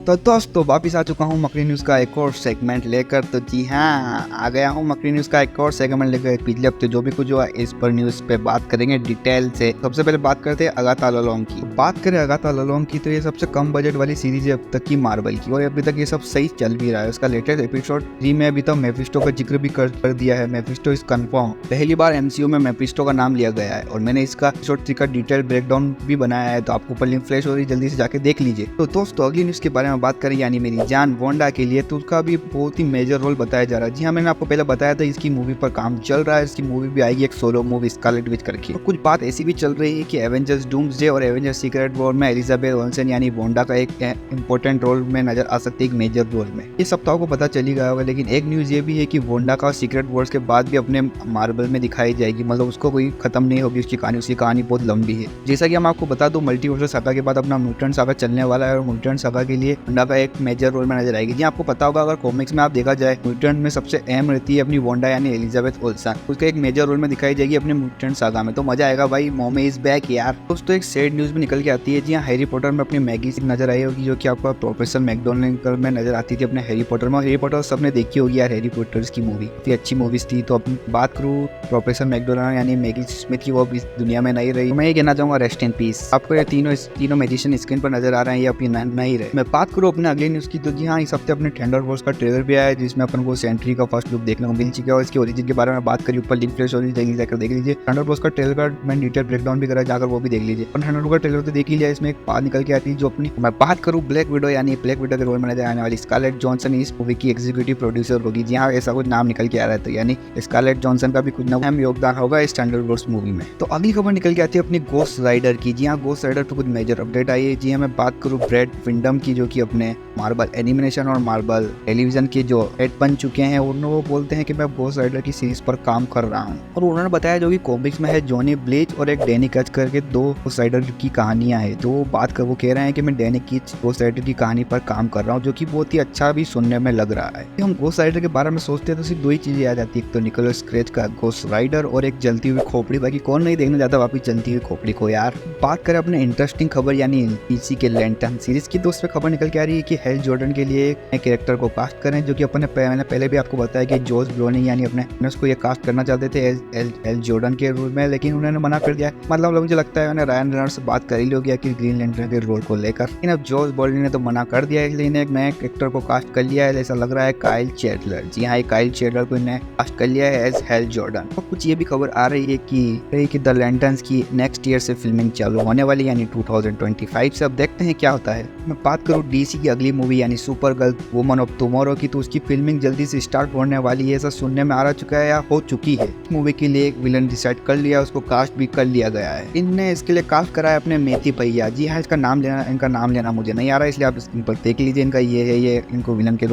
तो दोस्तों वापिस आ चुका हूँ मकड़ी न्यूज़ का एक और सेगमेंट लेकर। तो जी हाँ, आ गया हूँ मकड़ी न्यूज़ का एक और सेगमेंट लेकर। पिछले हफ्ते जो भी कुछ हुआ इस पर न्यूज़ पे बात करेंगे डिटेल से। सबसे पहले बात करते हैं अगाथा अलोंग की। बात करें अगाथा अलोंग की तो ये सबसे कम बजट वाली सीरीज है अब तक की मार्वल की, और अभी तक ये सब सही चल भी रहा है। उसका लेटेस्ट एपिसोड 3 में अभी तक मेफिस्टो का जिक्र भी कर दिया है। मेफिस्टो इज कन्फर्म, पहली बार एमसीयू में मेफिस्टो का नाम लिया गया है, और मैंने इसका एपिसोड 3 का डिटेल ब्रेकडाउन भी बनाया है, तो आपको ऊपर लिंक फ्लैश हो रही, जल्दी से जाके देख लीजिए। तो दोस्तों अगली न्यूज़ के बारे में बात करें, यानी मेरी जान वांडा के लिए, तो उसका भी बहुत ही मेजर रोल बताया जा रहा है। जी हाँ, मैंने आपको पहले बताया था इसकी मूवी पर काम चल रहा है। इसकी मूवी भी आएगी, एक सोलो मूवी स्कारलेट विच करके। तो कुछ बात ऐसी भी चल रही है कि एवेंजर्स डूम्सडे और एवेंजर्स सीक्रेट वॉर में एलिजाबेथ ओल्सन यानी वांडा का एक इंपॉर्टेंट रोल में नजर आ सकती है, एक मेजर रोल में। ये सब तो आपको पता चल ही गया होगा, लेकिन एक न्यूज ये भी है कि वांडा का सीक्रेट वॉर्स के बाद भी अपने मार्वल में दिखाई जाएगी। मतलब उसको कोई खत्म नहीं होगी उसकी कहानी। उसकी कहानी बहुत लंबी है। जैसा कि हम आपको बता दो, मल्टीवर्स सागा के बाद अपना म्यूटेंट सागा चलने वाला है, और म्यूटेंट सागा के लिए वांडा का एक मेजर रोल में नजर आएगी। जी आपको पता होगा, अगर कॉमिक्स में आप देखा जाए, म्यूटेंट में सबसे अहम रहती है अपनी वांडा यानी एलिजाबेथ ओल्सन। उसका एक मेजर रोल में दिखाई जाएगी अपने म्यूटेंट सागा में। तो मजा आएगा भाई, मॉमी इज बैक यार। दोस्तों एक सैड न्यूज भी निकल के आती है। जी हाँ, हैरी पॉटर में अपनी मैगी नजर आई होगी, जो कि आपको प्रोफेसर मैकडोनाल्ड में नजर आती थी अपने हैरी पॉटर में। हैरी पॉटर सबने देखी होगी यार, हैरी पॉटर की मूवी इतनी अच्छी मूवीज थी। तो अब बात करूँ प्रोफेसर मैकडोनाल्ड यानी मैगी स्मिथ की, वो इस दुनिया में नहीं रही। मैं ये कहना चाहूंगा रेस्ट इन पीस। आपको ये तीनों मैजिशियन स्क्रीन पर नजर आ रहे हैं, ये अपनी नहीं रहे। मैं बात करूँ अपने अगले न्यूज की, तो जी हाँ, इस हफ्ते अपने थंडरबोल्ट्स का ट्रेलर भी आया है, जिसमें अपन को सेंट्री का फर्स्ट लुक देखने को मिल चुका है। और इसके ओरिजिन के बारे में बात करी, ऊपर लिंक फ्लैश हो रही है, जाकर देख लीजिए। थंडरबोल्ट्स का ट्रेलर का मैंने डिटेल ब्रेकडाउन भी करा, जाकर वो भी देख लीजिए। और थंडरबोल्ट का ट्रेलर तो देख ही लिया, इसमें एक बात निकल के आती है जो अपनी, मैं बात करूँ ब्लैक विडो यानी ब्लैक विडो के रोल में नजर आने वाली स्कारलेट जॉनसन इस मूवी की एग्जीक्यूटिव प्रोड्यूसर होगी। जी हाँ, ऐसा कुछ नाम निकल के आ रहा है, तो यानी स्कारलेट जॉनसन का भी कुछ ना अहम योगदान होगा इस थंडरबोल्ट्स मूवी में। तो अगली खबर निकल के आती है अपनी गोस्ट राइडर की। जी हाँ, गोस्ट राइडर तो कुछ मेजर अपडेट आई है। जी हाँ, मैं बात करूँ ब्रैड विंडम की, जो कि अपने मार्वल एनिमेशन और मार्वल टेलीविजन के जो हेड बन चुके हैं। उन्होंने वो बोलते हैं कि मैं गोस्ट राइडर की सीरीज पर काम कर रहा हूँ, और उन्होंने बताया जो कि कॉमिक्स में है जॉनी ब्लीच और एक डैनी कच करके दो गोस्ट राइडर की कहानियां हैं। तो वो कह रहे हैं कि मैं डैनी कीच गोस्ट राइडर की कहानी पर काम कर रहा हूँ, जो कि बहुत ही अच्छा भी सुनने में लग रहा है। हम गोस्ट राइडर के बारे में सोचते हैं तो सिर्फ दो ही चीजें याद आती है, एक तो निकोलस केज का गोस्ट राइडर और एक जलती हुई खोपड़ी। बाकी कौन नहीं देखना चाहता वापिस जलती हुई खोपड़ी को यार। बात करें अपने इंटरेस्टिंग खबर यानी पीसी के लैंटर्न सीरीज की, तो उस पर खबर निकल के आ रही है कि हेल जॉर्डन के लिए एक कैरेक्टर को कास्ट करें, जो कि अपने मैंने पहले भी आपको बताया कि जॉस ब्रोनी यानी अपने उसको ये कास्ट करना चाहते थे एल जॉर्डन के रोल में, लेकिन उन्होंने मना कर दिया। मतलब मुझे लगता है उन्हें रायन रेनॉल्ड्स से बात कर ही ली कि ग्रीन लैंटर्न के रोल को लेकर, लेकिन अब जॉस ब्रोनी ने तो मना कर दिया है, इसलिए इन्हें एक नए एक्टर को कास्ट कर लिया है। ऐसा लग रहा है काइल चैडलर। जी हाँ, काइल चैडलर को इन्हें कास्ट कर लिया है एज हेल जॉर्डन। और कुछ ये भी खबर आ रही है कि द लैंटर्न्स की नेक्स्ट ईयर से फिल्मिंग चालू होने वाली, यानी 2025 से। अब देखते हैं क्या होता है। मैं बात करूँ डीसी की अगली मूवी यानी super girl woman of tomorrow की, तो उसकी फिल्मिंग जल्दी से स्टार्ट होने वाली है, ऐसा सुनने में आ चुका है या हो चुकी है। मूवी के लिए एक विलन डिसाइड कर लिया, उसको कास्ट भी कर लिया गया है। इनने इसके लिए कास्ट करा है अपने मेथी भैया। जी हाँ, इनका नाम लेना मुझे नहीं आ रहा है, इसलिए आप इन पर देख लीजिए। इनका ये है, ये इनको विलन के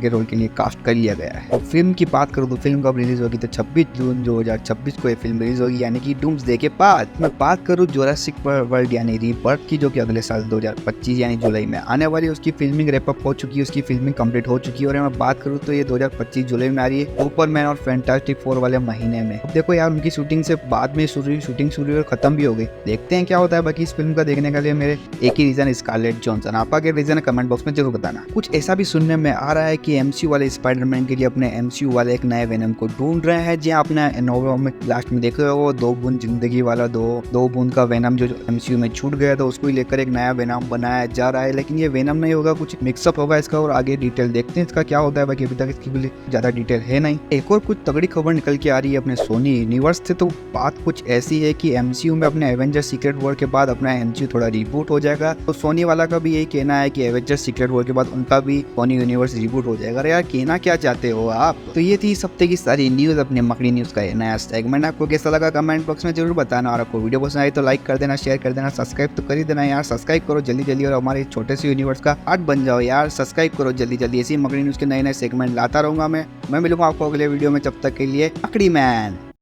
रोल के लिए कास्ट कर लिया गया है। और फिल्म की बात करूँ तो फिल्म कब रिलीज होगी, तो 26 जून 2026 को ये फिल्म रिलीज होगी, यानी कि डूम्सडे के बाद। मैं बात करूँ जुरासिक वर्ल्ड यानी रीबर्थ की, जो कि अगले साल 2025 यानी जुलाई में आने वाली, उसकी फिल्मिंग रैपअप हो चुकी है, उसकी फिल्मिंग कंप्लीट हो चुकी है। और मैं बात करूँ तो ये 2025 जुलाई में आ रही है, सुपरमैन और फैंटास्टिक फोर वाले महीने में। अब देखो यार, उनकी शूटिंग से बाद में शूटिंग शुरू और खत्म भी हो गई। देखते हैं क्या होता है। बाकी इस फिल्म का देखने के लिए मेरे एक ही रीजन, स्कारलेट जॉनसन। आपका क्या रीजन है कमेंट बॉक्स में जरूर बताना। कुछ ऐसा भी सुनने में आ रहा है कि एमसीयू वाले स्पाइडरमैन के लिए अपने एमसीयू वाले एक नए वेनम को ढूंढ रहे हैं। जहाँ अपने नोवा में लास्ट में देखे हो, 2 बूंद जिंदगी वाला दो बूंद का वेनम जो एमसीयू में छूट गया था, उसको लेकर एक नया वेनम बनाया जा रहा है। लेकिन ये वेनम नहीं होगा, कुछ मिक्सअप होगा इसका, और आगे डिटेल देखते हैं इसका क्या होता है। बाकी अभी तक इसकी ज्यादा डिटेल है नहीं। एक और कुछ तगड़ी खबर निकल के आ रही है अपने सोनी यूनिवर्स से। तो बात कुछ ऐसी है कि एमसीयू में अपने एवेंजर सीक्रेट वॉर के बाद अपना एमसीयू थोड़ा रिबूट हो जाएगा। तो सोनी वाला का भी यही कहना है कि एवेंजर सीक्रेट वॉर के बाद उनका भी सोनी यूनिवर्स रिबूट हो जाएगा। यार कहना क्या चाहते हो आप। तो ये थी इस हफ्ते की सारी न्यूज, अपने मकड़ी न्यूज का नया सेगमेंट। आपको कैसा लगा कमेंट बॉक्स में जरूर बताना, और आपको वीडियो पसंद आई तो लाइक कर देना, शेयर कर देना, सब्सक्राइब तो कर ही देना यार। सब्सक्राइब करो जल्दी और हमारे छोटे से यूनिवर्स का पार्ट बन जाओ यार। सब्सक्राइब करो जल्दी। ऐसी मकड़ी न्यूज के नए सेगमेंट लाता रहूंगा मैं मिलूंगा आपको अगले वीडियो में। जब तक के लिए मकड़ी मैन।